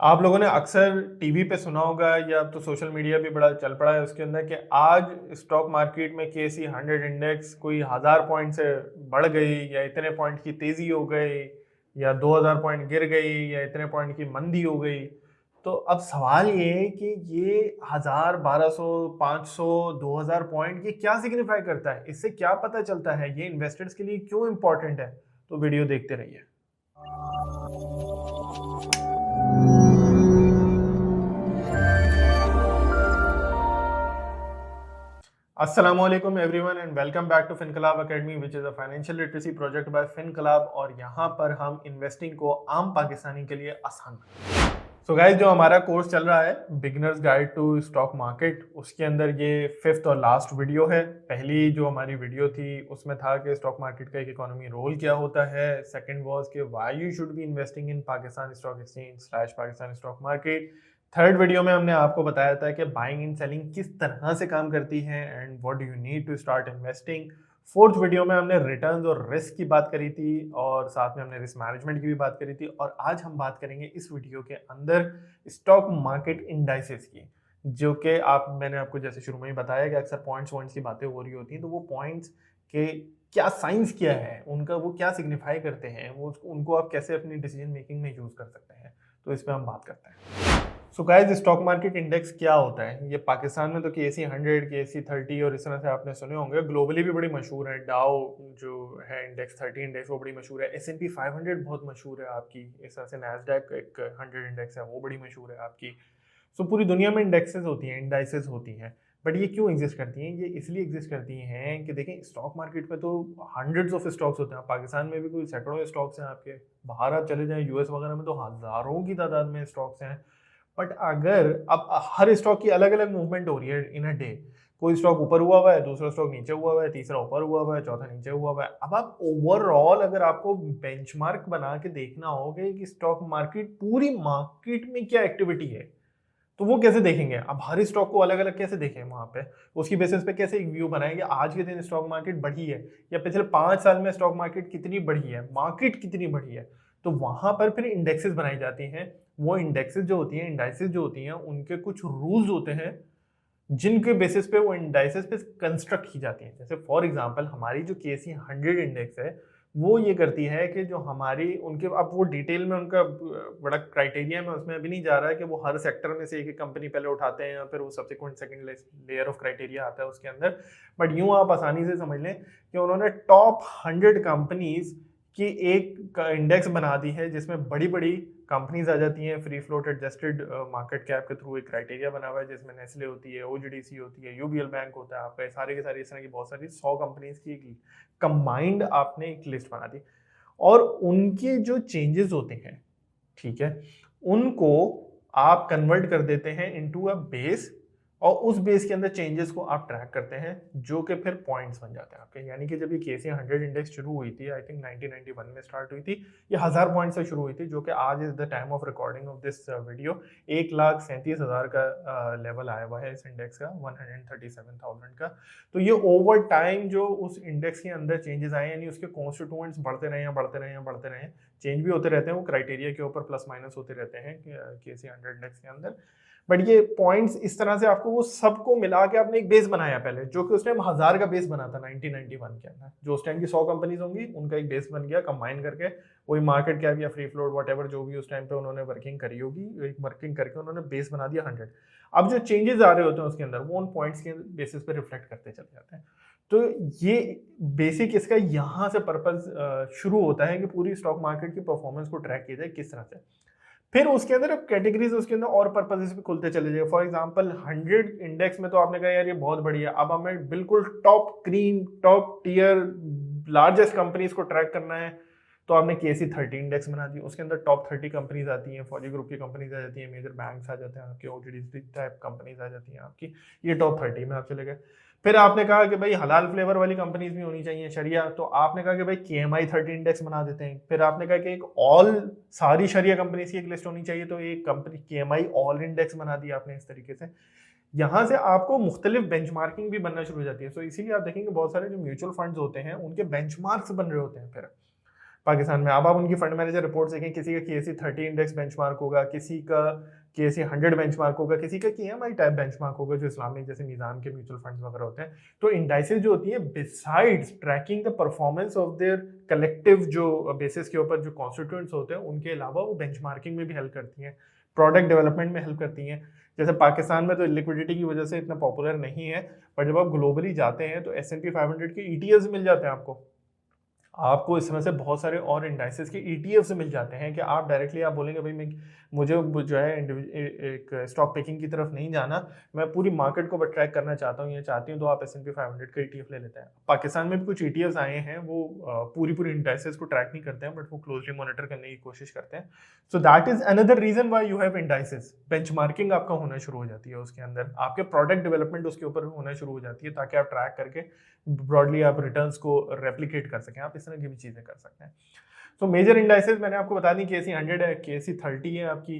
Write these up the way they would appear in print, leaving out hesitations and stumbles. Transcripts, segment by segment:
आप लोगों ने अक्सर टीवी पे सुना होगा या अब तो सोशल मीडिया भी बड़ा चल पड़ा है उसके अंदर कि आज स्टॉक मार्केट में केसी 100 इंडेक्स कोई 1000 पॉइंट से बढ़ गई या इतने पॉइंट की तेजी हो गई या 2000 पॉइंट गिर गई या इतने पॉइंट की मंदी हो गई। तो अब सवाल ये है कि ये 1000, 1200, 500, 2000 पॉइंट ये क्या सिग्निफाई करता है, इससे क्या पता चलता है, ये इन्वेस्टर्स के लिए क्यों इंपॉर्टेंट है। तो वीडियो देखते रहिए। अस्सलामुअलैकुम everyone and welcome back to FinClub academy which is a financial literacy project by FinClub. और यहाँ पर हम इन्वेस्टिंग को आम पाकिस्तानी के लिए आसान बनाते हैं। सो गाइस, जो हमारा कोर्स चल रहा है beginners guide to stock market, उसके अंदर ये फिफ्थ और लास्ट वीडियो है। पहली जो हमारी वीडियो थी उसमें था कि स्टॉक मार्केट का एक इकोनॉमी रोल क्या होता है। सेकंड वाज कि why you should be investing in Pakistan stock exchange slash Pakistan stock market. Third video में हमने आपको बताया था कि बाइंग एंड सेलिंग किस तरह से काम करती है and what do you need to start investing. Fourth video में हमने रिटर्न्स और रिस्क की बात करी थी और साथ में हमने रिस्क मैनेजमेंट की भी बात करी थी। और आज हम बात करेंगे इस वीडियो के अंदर स्टॉक मार्केट इंडाइसेस की, जो कि मैंने आपको जैसे शुरू में ही बताया कि अक्सर पॉइंट्स की बातें हो रही होती हैं। तो वो पॉइंट्स के क्या साइंस क्या है, उनका वो क्या सिग्निफाई करते हैं, वो उनको आप कैसे अपनी डिसीजन मेकिंग में यूज कर सकते हैं, तो इस पर हम बात करते हैं। So guys, stock market index क्या होता है? ये पाकिस्तान में तो केसी 100, केसी 30 और इस तरह से आपने सुने होंगे। ग्लोबली भी बड़ी मशहूर है। डाउ जो है इंडेक्स 30 इंडेक्स वो बड़ी मशहूर है। S&P 500 बहुत मशहूर है आपकी। इस तरह से नैस्डैक एक 100 इंडेक्स है, वो बड़ी मशहूर है आपकी। सो पूरी दुनिया में इंडेक्सेस होती हैं, इंडाइसेस होती हैं। बट ये क्यों एग्जिस्ट करती हैं? ये इसलिए एग्जिस्ट करती हैं कि देखें, स्टॉक मार्केट में तो हंड्रेड्स ऑफ स्टॉक्स होते हैं। पाकिस्तान में भी कोई सैकड़ों स्टॉक्स हैं आपके। बाहर आप चले जाएं यूएस वगैरह में तो हज़ारों की तादाद में स्टॉक्स हैं। बट अगर अब हर स्टॉक की अलग अलग मूवमेंट हो रही है इन अ डे। कोई स्टॉक ऊपर हुआ है, दूसरा स्टॉक नीचे हुआ है, तीसरा ऊपर हुआ है, चौथा नीचे हुआ है। अब आप ओवरऑल अगर आपको बेंचमार्क बना के देखना हो कि स्टॉक मार्केट पूरी मार्केट में क्या एक्टिविटी है, तो वो कैसे देखेंगे? अब हर स्टॉक को अलग अलग कैसे देखें वहां पे, उसकी बेसिस पे कैसे एक व्यू बनाएंगे आज के दिन स्टॉक मार्केट बढ़ी है या पिछले 5 साल में स्टॉक मार्केट कितनी बढ़ी है, मार्केट कितनी बढ़ी है। तो वहां पर फिर इंडेक्सेस बनाई जाती हैं। वो इंडेक्सेस जो होती हैं, इंडाइसेस जो होती हैं, उनके कुछ रूल्स होते हैं जिनके बेसिस पे वो इंडाइसेस पे कंस्ट्रक्ट की जाती हैं। जैसे फॉर एग्जांपल हमारी जो केसी 100 इंडेक्स है, वो ये करती है कि जो हमारी उनके, अब वो डिटेल में उनका बड़ा क्राइटेरिया में उसमें अभी नहीं जा रहा है कि वो हर सेक्टर में से एक एक कंपनी पहले उठाते हैं या फिर वो subsequent second layer of criteria आता है उसके अंदर। बट यूं आप आसानी से समझ लें कि उन्होंने टॉप 100 कंपनीज की एक इंडेक्स बना दी है जिसमें बड़ी बड़ी कंपनीज आ जाती हैं। Free float adjusted market cap के थ्रू एक क्राइटेरिया बना हुआ है जिसमें नेस्ले होती है, ओजीडीसी होती है, यूबीएल बैंक होता है, आपका सारे के सारे इस तरह की बहुत सारी 100 कंपनीज की एक कंबाइंड आपने एक लिस्ट बना दी। और उनके जो चेंजेस होते हैं, ठीक है, उनको आप कन्वर्ट कर देते हैं इनटू अ बेस। और उस बेस के अंदर चेंजेस को आप ट्रैक करते हैं जो कि फिर पॉइंट्स बन जाते हैं आपके। यानी कि जब ये केसी 100 इंडेक्स शुरू हुई थी, आई थिंक 1991 में स्टार्ट हुई थी, ये 1000 पॉइंट से शुरू हुई थी, जो कि आज is the time of recording of this video 1,37,000 का लेवल आया हुआ है इस इंडेक्स का, 137,000 का। तो ये ओवर टाइम जो उस इंडेक्स के अंदर चेंजेस आए, यानी उसके कॉन्स्टिट्यूएंट्स बढ़ते रहे हैं, बढ़ते रहे हैं, बढ़ते रहे हैं, चेंज भी होते रहते हैं, वो क्राइटेरिया के ऊपर प्लस माइनस होते रहते हैं केसी 100 इंडेक्स के अंदर। बट ये पॉइंट्स इस तरह से आपको वो सबको मिला के आपने एक बेस बनाया पहले, जो कि उस टाइम 1000 का बेस बना था 1991 के अंदर। जो उस टाइम की 100 कंपनीज होंगी उनका एक बेस बन गया कंबाइन करके, वही मार्केट कैप या फ्री फ्लोट वट जो भी उस टाइम पे उन्होंने वर्किंग करी होगी, एक वर्किंग करके उन्होंने बेस बना दिया 100। अब जो चेंजेस आ रहे होते हैं उसके अंदर, वो उन पॉइंट्स के बेसिस पे रिफ्लेक्ट करते चले जाते हैं। तो ये बेसिक इसका यहाँ से पर्पज शुरू होता है कि पूरी स्टॉक मार्केट की परफॉर्मेंस को ट्रैक किया जाए किस तरह से। फिर उसके अंदर अब कैटेगरीज उसके अंदर और पर्पजेस भी खुलते चले जाए। फॉर एग्जांपल 100 इंडेक्स में तो आपने कहा यार ये बहुत बढ़िया, अब हमें बिल्कुल top cream, top tier, largest companies को ट्रैक करना है, तो आपने केसी 30 इंडेक्स बना दी। उसके अंदर टॉप 30 कंपनीज आती हैं, फौजी ग्रुप की कंपनीज आ जाती हैं, मेजर बैंक्स आ जाते हैं आपके, ओजीडीसी टाइप कंपनीज आ जाती हैं आपकी, ये टॉप 30 में आप चले गए। फिर आपने कहा कि भाई हलाल फ्लेवर वाली कंपनीज भी होनी चाहिए, शरिया, तो आपने कहा कि भाई केएमआई 30 इंडेक्स बना देते हैं। फिर आपने कहा कि एक ऑल सारी शरिया कंपनीज की एक लिस्ट होनी चाहिए, तो एक कंपनी केएमआई ऑल इंडेक्स बना दिया आपने इस तरीके से। यहाँ से आपको मुख्तलिफ बेंचमार्किंग भी बनना शुरू हो जाती है। सो इसीलिए आप देखेंगे बहुत सारे जो म्यूचुअल फंड्स होते हैं उनके बेंचमार्क्स बन रहे होते हैं फिर। पाकिस्तान में। अब आप उनकी फंड मैनेजर रिपोर्ट देखें, किसी का KSE 30 इंडेक्स बेंचमार्क होगा, किसी का KSE 100 बेंचमार्क होगा, किसी का KMI टाइप बेंचमार्क होगा, जो इस्लामिक जैसे मीज़ान के म्यूचुअल फंड्स वगैरह होते हैं। तो इंडाइसेस जो होती है, besides tracking the performance of their collective जो बेसिस के ऊपर जो कॉन्स्टिट्यूएंट्स होते हैं, उनके अलावा वो बेंचमार्किंग में भी हेल्प करती हैं, प्रोडक्ट डेवलपमेंट में हेल्प करती हैं। जैसे पाकिस्तान में तो लिक्विडिटी की वजह से इतना पॉपुलर नहीं है, पर जब आप ग्लोबली जाते हैं तो S&P 500 के ETFs मिल जाते हैं आपको इसमें से बहुत सारे और इंडाइसेस के ETFs मिल जाते हैं कि आप डायरेक्टली आप बोलेंगे भाई मुझे जो है एक स्टॉक पिकिंग की तरफ नहीं जाना, मैं पूरी मार्केट को ट्रैक करना चाहता हूँ या चाहती हूँ, तो आप S&P 500 का ETF ले लेते हैं। पाकिस्तान में भी कुछ ETFs आए हैं, वो पूरी इंडाइसेस को ट्रैक नहीं करते हैं, बट वो क्लोजली मॉनिटर करने की कोशिश करते हैं। So that is another reason why you have indices. Benchmarking आपका होना शुरू हो जाती है उसके अंदर, आपके प्रोडक्ट डेवलपमेंट उसके ऊपर होना शुरू हो जाती है, ताकि आप ट्रैक करके ब्रॉडली आप रिटर्न्स को रेप्लिकेट कर सकें। आप इस तरह की भी चीज़ें कर सकते हैं। सो मेजर इंडाइसेस मैंने आपको बता दी, KSE 100 है, KSE 30 है आपकी,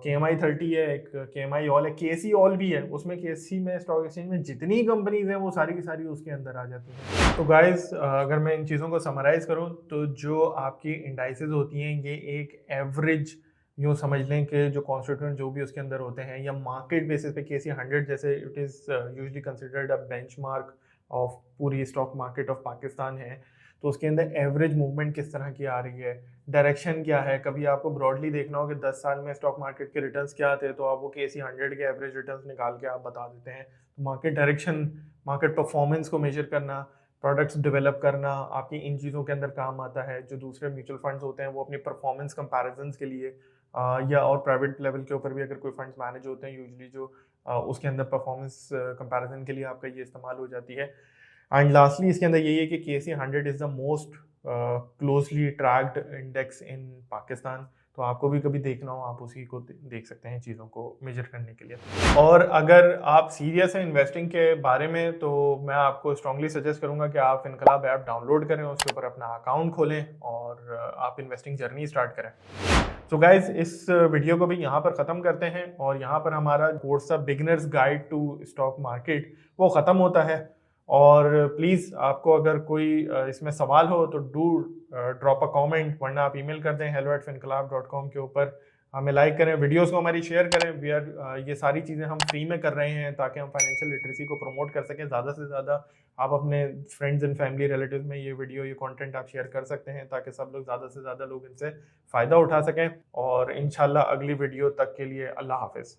KMI 30 है, एक KMI ऑल है, KSE ऑल भी है। उसमें KSE में स्टॉक एक्सचेंज में जितनी कंपनीज हैं वो सारी की सारी उसके अंदर आ जाती हैं। तो गाइस, अगर मैं इन चीज़ों को समराइज करूँ तो जो आपकी इंडाइसेस होती हैं, ये एक एवरेज यूँ समझ लें कि जो कॉन्स्टिट्यूएंट जो भी उसके अंदर होते हैं, या मार्केट बेसिस पे KSE 100 जैसे it is usually considered a benchmark of पूरी स्टॉक मार्केट ऑफ पाकिस्तान है, तो उसके अंदर एवरेज मूवमेंट किस तरह की आ रही है, डायरेक्शन क्या है। कभी आपको ब्रॉडली देखना हो कि 10 साल में स्टॉक मार्केट के रिटर्न्स क्या थे, तो आप वो KSE 100 के एवरेज रिटर्न्स निकाल के आप बता देते हैं। तो मार्केट डायरेक्शन, मार्केट परफॉर्मेंस को मेजर करना, प्रोडक्ट्स डेवलप करना, आपकी इन चीज़ों के अंदर काम आता है। जो दूसरे म्यूचुअल फंड्स होते हैं वो अपनी परफॉर्मेंस कंपैरिजन्स के लिए या और प्राइवेट लेवल के ऊपर भी अगर कोई फंड्स मैनेज होते हैं यूजली, जो उसके अंदर परफॉर्मेंस कंपैरिजन के लिए आपका ये इस्तेमाल हो जाती है। एंड लास्टली इसके अंदर यही है कि KSE 100 is the most closely tracked index in Pakistan. तो आपको भी कभी देखना हो, आप उसी को देख सकते हैं चीज़ों को मेजर करने के लिए। और अगर आप सीरियस हैं इन्वेस्टिंग के बारे में, तो मैं आपको स्ट्रांगली सजेस्ट करूंगा कि आप फिनकलाब ऐप डाउनलोड करें, उसके ऊपर अपना अकाउंट खोलें और आप इन्वेस्टिंग जर्नी स्टार्ट करें। तो गाइज, इस वीडियो को भी यहाँ पर ख़त्म करते हैं, और यहाँ पर हमारा कोर्स था beginners guide to stock market, वो ख़त्म होता है। और प्लीज़ आपको अगर कोई इसमें सवाल हो तो डू ड्रॉप अ कमेंट, वरना आप ईमेल कर दें hello@finclub.com के ऊपर। हमें लाइक करें, वीडियोस को हमारी शेयर करें। ये सारी चीज़ें हम फ्री में कर रहे हैं ताकि हम फाइनेंशियल लिटरेसी को प्रमोट कर सकें ज़्यादा से ज़्यादा। आप अपने फ्रेंड्स एंड फैमिली रिलेटिव्स में ये वीडियो, ये कंटेंट आप शेयर कर सकते हैं, ताकि सब लोग ज़्यादा से ज़्यादा लोग इनसे फ़ायदा उठा सकें। और इंशाल्लाह अगली वीडियो तक के लिए अल्लाह हाफिज़।